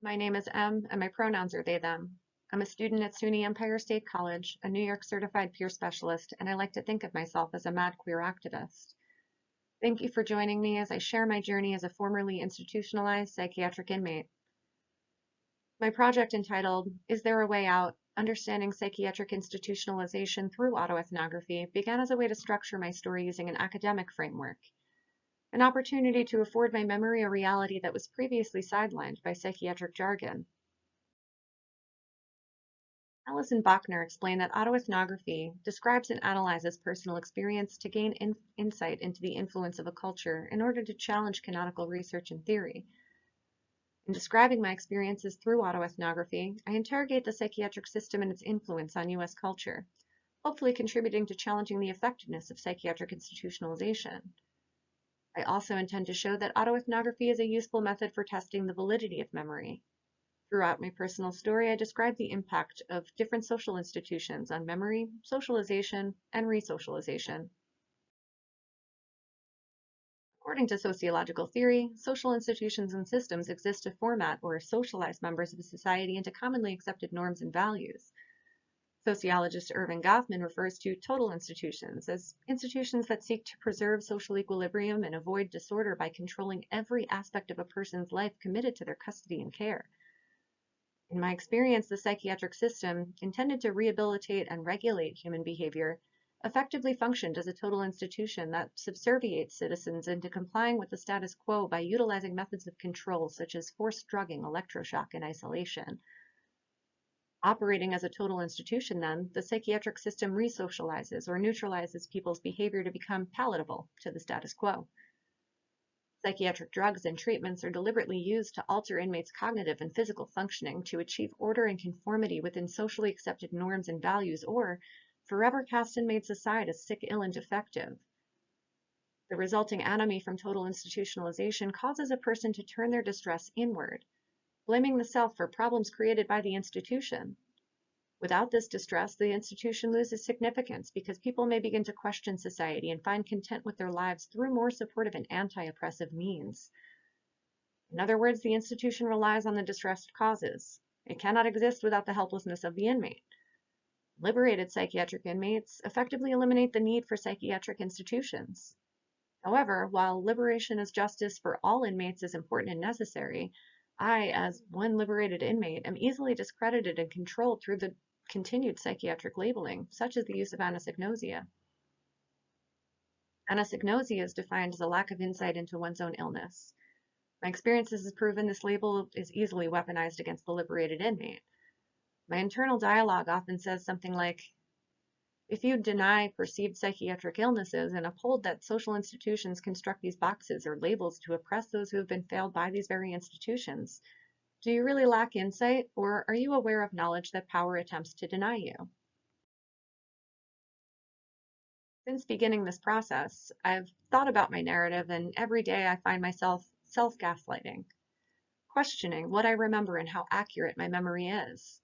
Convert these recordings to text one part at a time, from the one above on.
My name is M, and my pronouns are they, them. I'm a student at SUNY Empire State College, a New York certified peer specialist, and I like to think of myself as a mad queer activist. Thank you for joining me as I share my journey as a formerly institutionalized psychiatric inmate. My project entitled, Is There a Way Out? Understanding Psychiatric Institutionalization Through Autoethnography began as a way to structure my story using an academic framework. An opportunity to afford my memory a reality that was previously sidelined by psychiatric jargon. Alison Bachner explained that autoethnography describes and analyzes personal experience to gain insight into the influence of a culture in order to challenge canonical research and theory. In describing my experiences through autoethnography, I interrogate the psychiatric system and its influence on U.S. culture, hopefully contributing to challenging the effectiveness of psychiatric institutionalization. I also intend to show that autoethnography is a useful method for testing the validity of memory. Throughout my personal story, I describe the impact of different social institutions on memory, socialization, and resocialization. According to sociological theory, social institutions and systems exist to format or socialize members of a society into commonly accepted norms and values. Sociologist Irving Goffman refers to total institutions as institutions that seek to preserve social equilibrium and avoid disorder by controlling every aspect of a person's life committed to their custody and care. In my experience, the psychiatric system, intended to rehabilitate and regulate human behavior, effectively functioned as a total institution that subserviates citizens into complying with the status quo by utilizing methods of control such as forced drugging, electroshock, and isolation. Operating as a total institution, then, the psychiatric system resocializes or neutralizes people's behavior to become palatable to the status quo. Psychiatric drugs and treatments are deliberately used to alter inmates' cognitive and physical functioning to achieve order and conformity within socially accepted norms and values, or forever cast inmates aside as sick, ill, and defective. The resulting anomie from total institutionalization causes a person to turn their distress inward, blaming the self for problems created by the institution. Without this distress, the institution loses significance because people may begin to question society and find content with their lives through more supportive and anti-oppressive means. In other words, the institution relies on the distressed causes. It cannot exist without the helplessness of the inmate. Liberated psychiatric inmates effectively eliminate the need for psychiatric institutions. However, while liberation as justice for all inmates is important and necessary, I, as one liberated inmate, am easily discredited and controlled through the continued psychiatric labeling, such as the use of anosognosia. Anosognosia is defined as a lack of insight into one's own illness. My experiences has proven this label is easily weaponized against the liberated inmate. My internal dialogue often says something like, if you deny perceived psychiatric illnesses and uphold that social institutions construct these boxes or labels to oppress those who have been failed by these very institutions, do you really lack insight, or are you aware of knowledge that power attempts to deny you? Since beginning this process, I've thought about my narrative, and every day I find myself self-gaslighting, questioning what I remember and how accurate my memory is.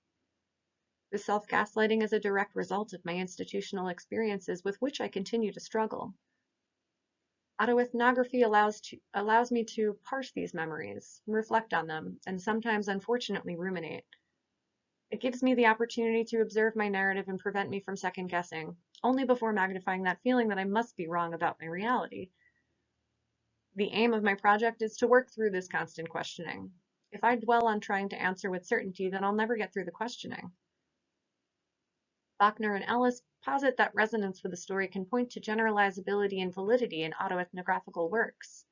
This self-gaslighting is a direct result of my institutional experiences with which I continue to struggle. Autoethnography allows me to parse these memories, reflect on them, and sometimes unfortunately ruminate. It gives me the opportunity to observe my narrative and prevent me from second-guessing, only before magnifying that feeling that I must be wrong about my reality. The aim of my project is to work through this constant questioning. If I dwell on trying to answer with certainty, then I'll never get through the questioning. Bachner and Ellis posit that resonance with a story can point to generalizability and validity in autoethnographical works.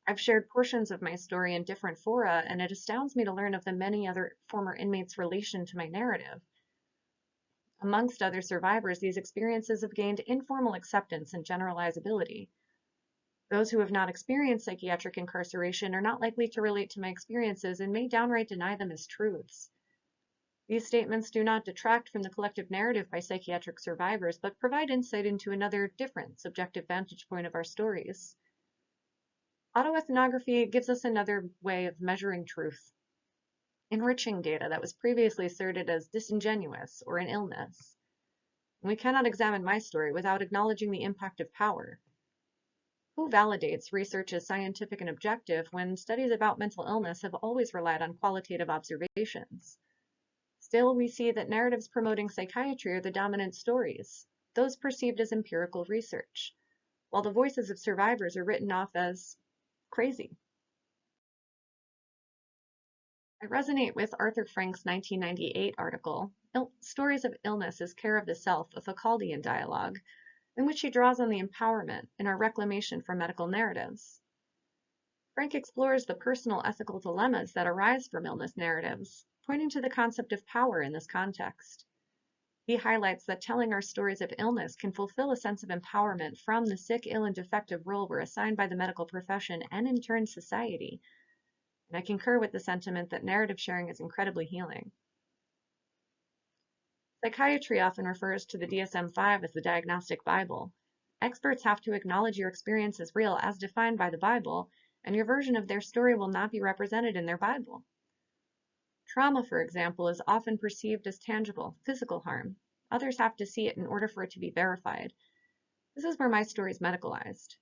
I've shared portions of my story in different fora, and it astounds me to learn of the many other former inmates' relation to my narrative. Amongst other survivors, these experiences have gained informal acceptance and generalizability. Those who have not experienced psychiatric incarceration are not likely to relate to my experiences and may downright deny them as truths. These statements do not detract from the collective narrative by psychiatric survivors, but provide insight into another different subjective vantage point of our stories. Autoethnography gives us another way of measuring truth, enriching data that was previously asserted as disingenuous or an illness. We cannot examine my story without acknowledging the impact of power. Who validates research as scientific and objective when studies about mental illness have always relied on qualitative observations? Still, we see that narratives promoting psychiatry are the dominant stories, those perceived as empirical research, while the voices of survivors are written off as crazy. I resonate with Arthur Frank's 1998 article, Stories of Illness as Care of the Self, a Foucauldian Dialogue, in which he draws on the empowerment in our reclamation from medical narratives. Frank explores the personal ethical dilemmas that arise from illness narratives, pointing to the concept of power in this context. He highlights that telling our stories of illness can fulfill a sense of empowerment from the sick, ill, and defective role we're assigned by the medical profession and in turn society. And I concur with the sentiment that narrative sharing is incredibly healing. Psychiatry often refers to the DSM-5 as the diagnostic Bible. Experts have to acknowledge your experience as real as defined by the Bible, and your version of their story will not be represented in their Bible. Trauma, for example, is often perceived as tangible, physical harm. Others have to see it in order for it to be verified. This is where my story is medicalized.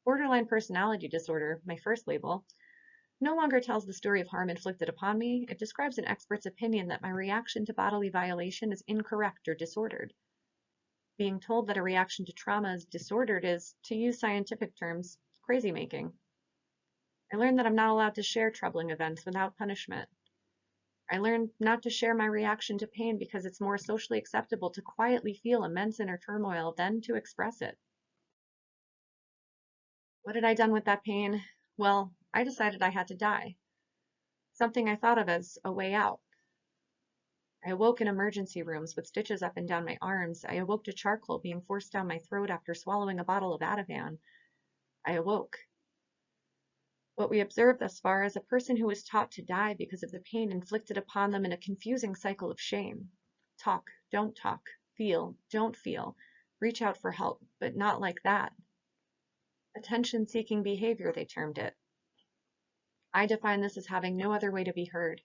Borderline personality disorder, my first label, no longer tells the story of harm inflicted upon me. It describes an expert's opinion that my reaction to bodily violation is incorrect or disordered. Being told that a reaction to trauma is disordered is, to use scientific terms, crazy making. I learned that I'm not allowed to share troubling events without punishment. I learned not to share my reaction to pain because it's more socially acceptable to quietly feel immense inner turmoil than to express it. What had I done with that pain? Well, I decided I had to die. Something I thought of as a way out. I awoke in emergency rooms with stitches up and down my arms. I awoke to charcoal being forced down my throat after swallowing a bottle of Ativan. I awoke. What we observe thus far is a person who was taught to die because of the pain inflicted upon them in a confusing cycle of shame. Talk, don't talk. Feel, don't feel. Reach out for help, but not like that. Attention-seeking behavior, they termed it. I define this as having no other way to be heard.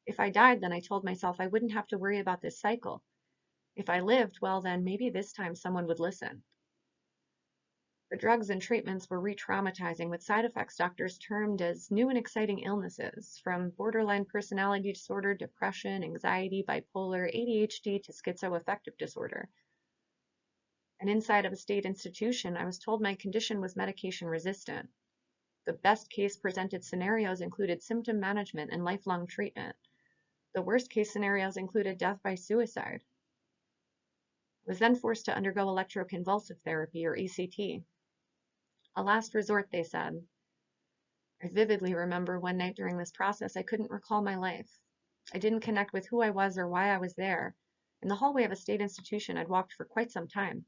If I died, then I told myself I wouldn't have to worry about this cycle. If I lived, well then maybe this time someone would listen. The drugs and treatments were re-traumatizing with side effects doctors termed as new and exciting illnesses, from borderline personality disorder, depression, anxiety, bipolar, ADHD to schizoaffective disorder. And inside of a state institution, I was told my condition was medication resistant. The best case presented scenarios included symptom management and lifelong treatment. The worst case scenarios included death by suicide. I was then forced to undergo electroconvulsive therapy, or ECT. A last resort, they said. I vividly remember one night during this process I couldn't recall my life. I didn't connect with who I was or why I was there, in the hallway of a state institution I'd walked for quite some time.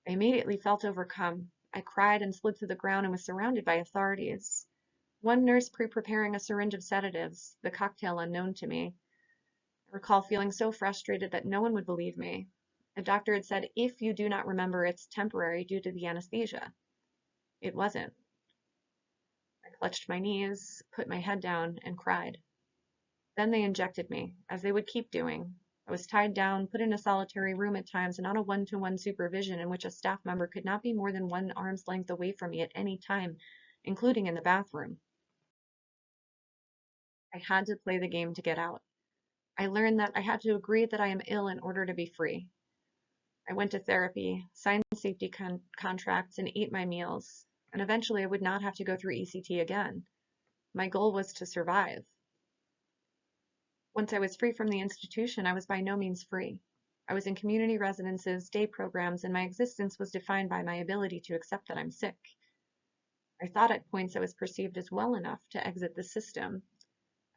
I immediately felt overcome. I cried and slid to the ground and was surrounded by authorities. One nurse preparing a syringe of sedatives, the cocktail unknown to me. I recall feeling so frustrated that no one would believe me. A doctor had said, if you do not remember, it's temporary due to the anesthesia. It wasn't. I clutched my knees, put my head down, and cried. Then they injected me, as they would keep doing. I was tied down, put in a solitary room at times, and on a one-to-one supervision in which a staff member could not be more than 1 arm's length away from me at any time, including in the bathroom. I had to play the game to get out. I learned that I had to agree that I am ill in order to be free. I went to therapy, signed safety contracts, and ate my meals, and eventually I would not have to go through ECT again. My goal was to survive. Once I was free from the institution, I was by no means free. I was in community residences, day programs, and my existence was defined by my ability to accept that I'm sick. I thought at points I was perceived as well enough to exit the system.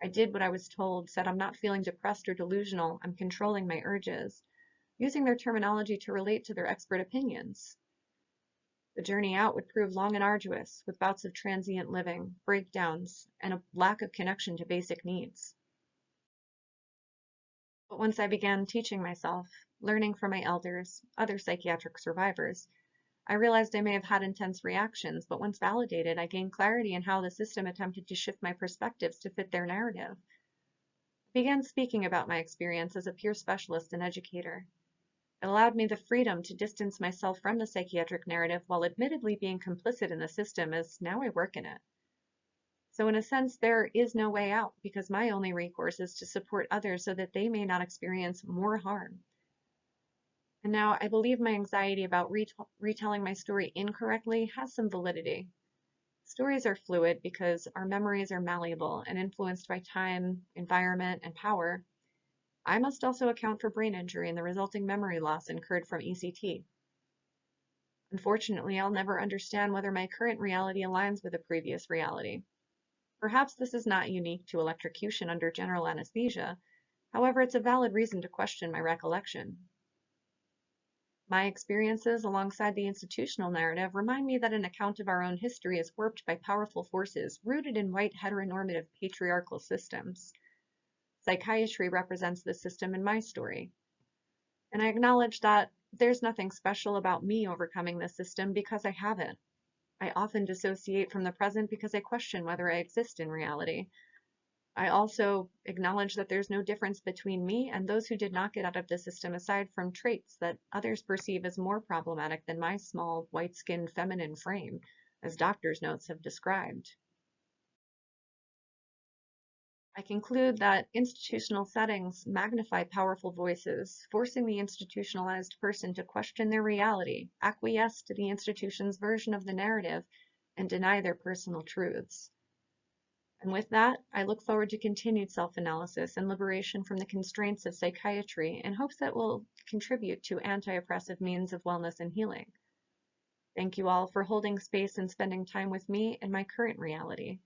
I did what I was told, said I'm not feeling depressed or delusional, I'm controlling my urges, using their terminology to relate to their expert opinions. The journey out would prove long and arduous, with bouts of transient living, breakdowns, and a lack of connection to basic needs. But once I began teaching myself, learning from my elders, other psychiatric survivors, I realized I may have had intense reactions, but once validated, I gained clarity in how the system attempted to shift my perspectives to fit their narrative. I began speaking about my experience as a peer specialist and educator. It allowed me the freedom to distance myself from the psychiatric narrative while admittedly being complicit in the system, as now I work in it. So in a sense, there is no way out because my only recourse is to support others so that they may not experience more harm. And now I believe my anxiety about retelling my story incorrectly has some validity. Stories are fluid because our memories are malleable and influenced by time, environment, and power. I must also account for brain injury and the resulting memory loss incurred from ECT. Unfortunately, I'll never understand whether my current reality aligns with a previous reality. Perhaps this is not unique to electrocution under general anesthesia. However, it's a valid reason to question my recollection. My experiences alongside the institutional narrative remind me that an account of our own history is warped by powerful forces rooted in white heteronormative patriarchal systems. Psychiatry represents this system in my story. And I acknowledge that there's nothing special about me overcoming this system because I haven't. I often dissociate from the present because I question whether I exist in reality. I also acknowledge that there's no difference between me and those who did not get out of the system aside from traits that others perceive as more problematic than my small, white-skinned feminine frame, as doctors' notes have described. I conclude that institutional settings magnify powerful voices, forcing the institutionalized person to question their reality, acquiesce to the institution's version of the narrative, and deny their personal truths. And with that, I look forward to continued self-analysis and liberation from the constraints of psychiatry in hopes that will contribute to anti-oppressive means of wellness and healing. Thank you all for holding space and spending time with me in my current reality.